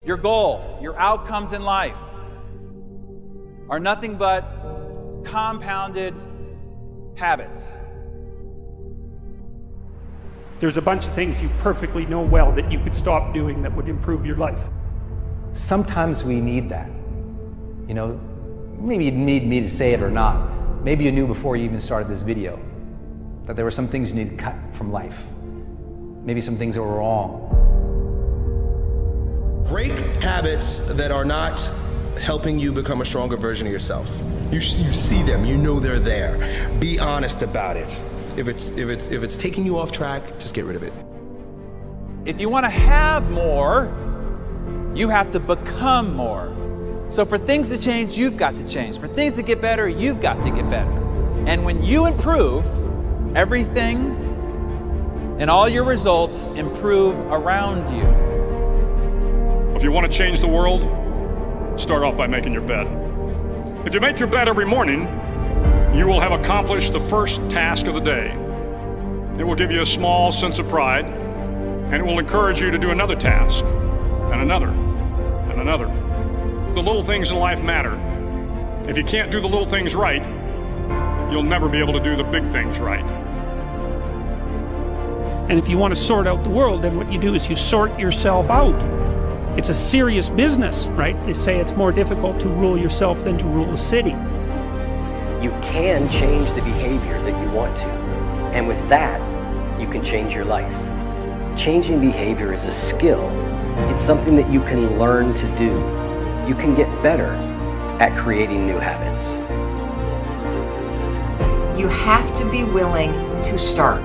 Your goal, your outcomes in life are nothing but compounded habits. There's a bunch of things you perfectly know well that you could stop doing that would improve your life. Sometimes we need that. You know, maybe you need me to say it or not. Maybe you knew before you even started this video that there were some things you need to cut from life. Maybe some things that were wrong. Break habits that are not helping you become a stronger version of yourself. You see them, you know they're there. Be honest about it. If it's taking you off track, just get rid of it. If you want to have more, you have to become more. So for things to change, you've got to change. For things to get better, you've got to get better. And when you improve, everything and all your results improve around you. If you want to change the world, start off by making your bed. If you make your bed every morning, you will have accomplished the first task of the day. It will give you a small sense of pride, and it will encourage you to do another task, and another, and another. The little things in life matter. If you can't do the little things right, you'll never be able to do the big things right. And if you want to sort out the world, then what you do is you sort yourself out. It's a serious business, right? They say it's more difficult to rule yourself than to rule a city. You can change the behavior that you want to, and with that, you can change your life. Changing behavior is a skill. It's something that you can learn to do. You can get better at creating new habits. You have to be willing to start.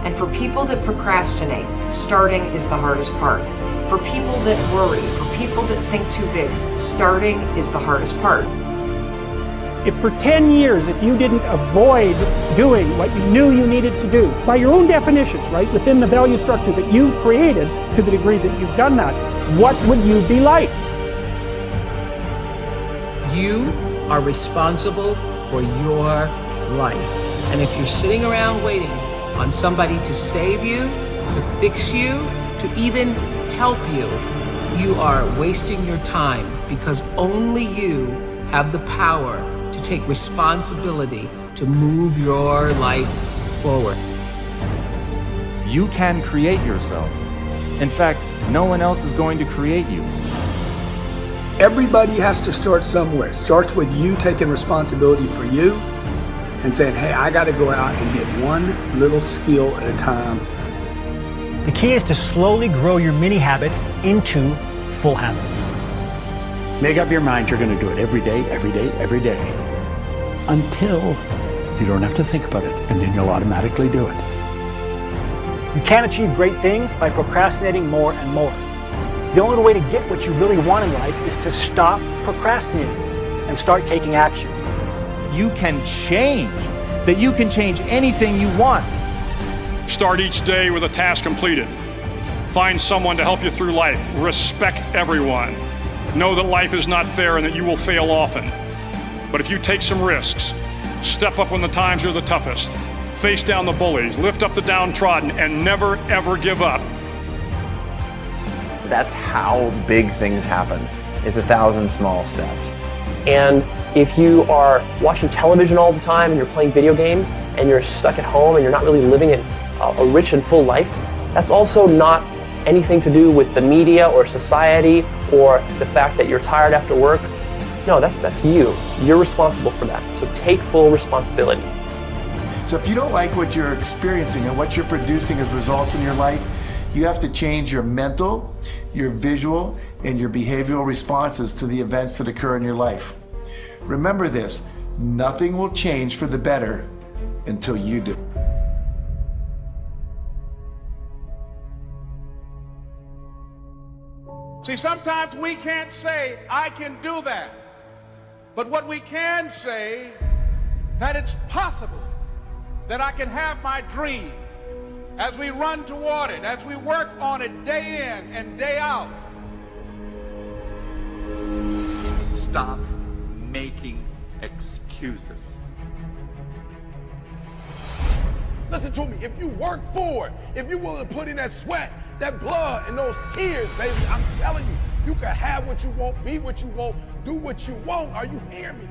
And for people that procrastinate, starting is the hardest part. For people that worry, for people that think too big, starting is the hardest part. If for 10 years, if you didn't avoid doing what you knew you needed to do, by your own definitions, right, within the value structure that you've created, to the degree that you've done that, what would you be like? You are responsible for your life. And if you're sitting around waiting on somebody to save you, to fix you, to even help you, you are wasting your time, because only you have the power to take responsibility to move your life forward. You can create yourself. In fact, no one else is going to create you. Everybody has to start somewhere. It starts with you taking responsibility for you and saying, hey, I got to go out and get one little skill at a time. The key is to slowly grow your mini habits into full habits. Make up your mind you're going to do it every day, every day, every day, until you don't have to think about it, and then you'll automatically do it. You can't achieve great things by procrastinating more and more. The only way to get what you really want in life is to stop procrastinating and start taking action. You can change, that you can change anything you want. Start each day with a task completed. Find someone to help you through life. Respect everyone. Know that life is not fair and that you will fail often. But if you take some risks, step up when the times are the toughest, face down the bullies, lift up the downtrodden, and never ever give up. That's how big things happen. It's 1,000 small steps. And if you are watching television all the time and you're playing video games and you're stuck at home and you're not really living a rich and full life, that's also not anything to do with the media or society or the fact that you're tired after work. No, that's you. You're responsible for that. So take full responsibility. So if you don't like what you're experiencing and what you're producing as results in your life, you have to change your mental, your visual, and your behavioral responses to the events that occur in your life. Remember this, nothing will change for the better until you do. See, sometimes we can't say, I can do that. But what we can say, that it's possible that I can have my dream as we run toward it, as we work on it day in and day out. Stop making excuses. Listen to me, if you work for it, if you're willing to put in that sweat, that blood, and those tears, baby, I'm telling you, You can have what you want, be what you want, do what you want. Are you hearing me?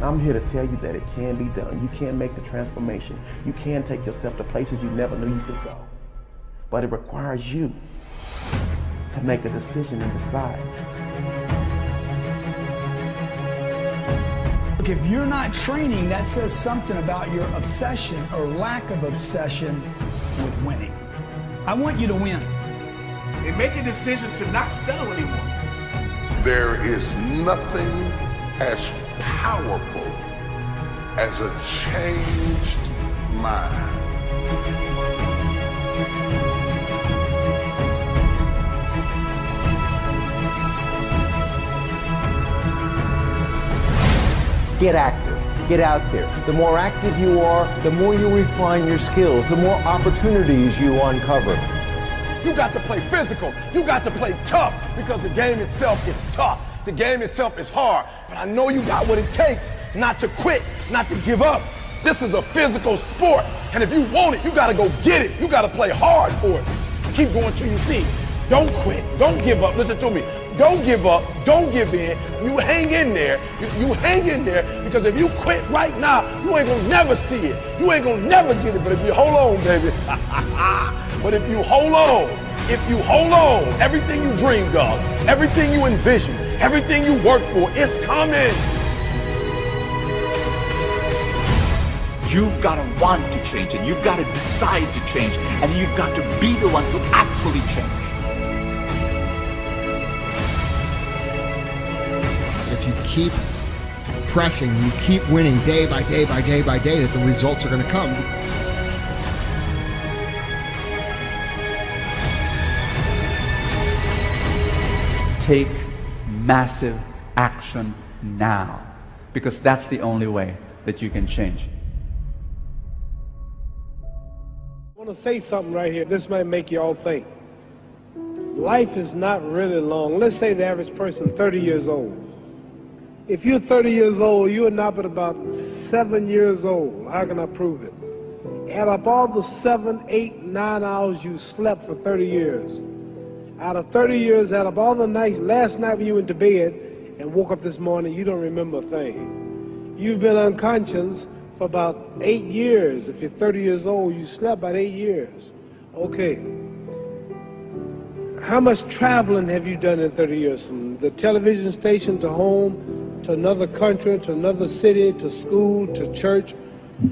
I'm here to tell you that it can be done. You can make the transformation. You can take yourself to places you never knew you could go. But it requires you to make a decision and decide. Look, if you're not training, that says something about your obsession or lack of obsession with winning. I want you to win. And make a decision to not settle anymore. There is nothing as powerful as a changed mind. Get active. Get out there. The more active you are, the more you refine your skills, the more opportunities you uncover. You got to play physical. You got to play tough because the game itself is tough. The game itself is hard. But I know you got what it takes not to quit, not to give up. This is a physical sport. And if you want it, you got to go get it. You got to play hard for it. Keep going till you see. Don't quit. Don't give up. Listen to me. Don't give up. Don't give in. You hang in there. You hang in there because if you quit right now, you ain't going to never see it. You ain't going to never get it. But if you hold on, baby. But if you hold on, everything you dreamed of, everything you envisioned, everything you worked for, it's coming. You've got to want to change and you've got to decide to change and you've got to be the one to actually change. If you keep pressing, you keep winning day by day by day by day, that the results are going to come. Take massive action now, because that's the only way that you can change. I want to say something right here. This might make you all think. Life is not really long. Let's say the average person 30 years old. If you're 30 years old, you are not but about 7 years old. How can I prove it? Add up all the 7, 8, 9 hours you slept for 30 years. Out of 30 years, add up all the nights, last night when you went to bed and woke up this morning, you don't remember a thing. You've been unconscious for about 8 years. If you're 30 years old, you slept about 8 years. Okay. How much traveling have you done in 30 years? From the television station to home, to another country, to another city, to school, to church.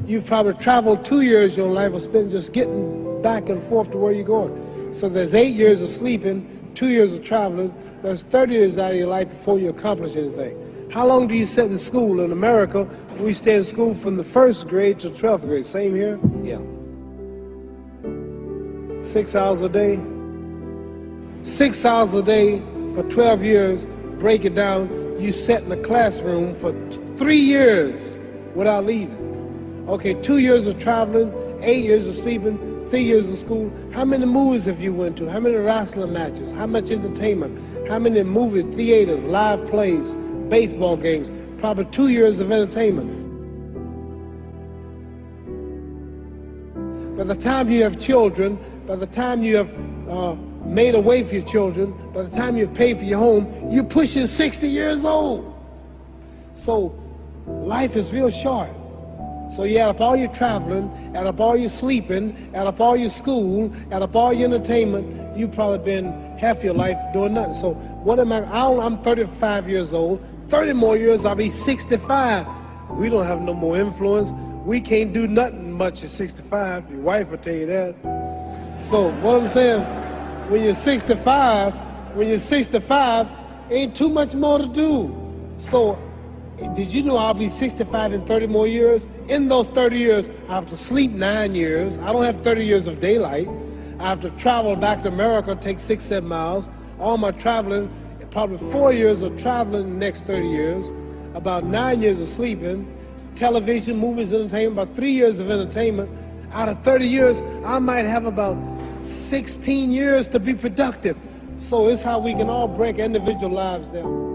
You've probably traveled 2 years of your life or spent just getting back and forth to where you're going. So there's 8 years of sleeping, 2 years of traveling. There's 30 years out of your life before you accomplish anything. How long do you sit in school? In America, we stay in school from the 1st grade to 12th grade. Same here? Yeah. 6 hours a day. 6 hours a day for 12 years. Break it down. You sat in the classroom for 3 years without leaving. Okay, 2 years of traveling, 8 years of sleeping, 3 years of school. How many movies have you went to? How many wrestling matches? How much entertainment? How many movie theaters, live plays, baseball games? Probably 2 years of entertainment. By the time you have children, by the time you have made a way for your children, by the time you've paid for your home, you're pushing 60 years old. So life is real short. So you add up all your traveling, add up all your sleeping, add up all your school, add up all your entertainment, you've probably been half your life doing nothing. So what am I? I'm 35 years old. 30 more years, I'll be 65. We don't have no more influence. We can't do nothing much at 65. Your wife will tell you that. So what I'm saying, when you're 65, ain't too much more to do. So did you know I'll be 65 in 30 more years? In those 30 years, I have to sleep 9 years. I don't have 30 years of daylight. I have to travel back to America, take 6, 7 miles. All my traveling, probably 4 years of traveling in the next 30 years, about 9 years of sleeping, television, movies, entertainment, about 3 years of entertainment. Out of 30 years, I might have about 16 years to be productive. So it's how we can all break individual lives down.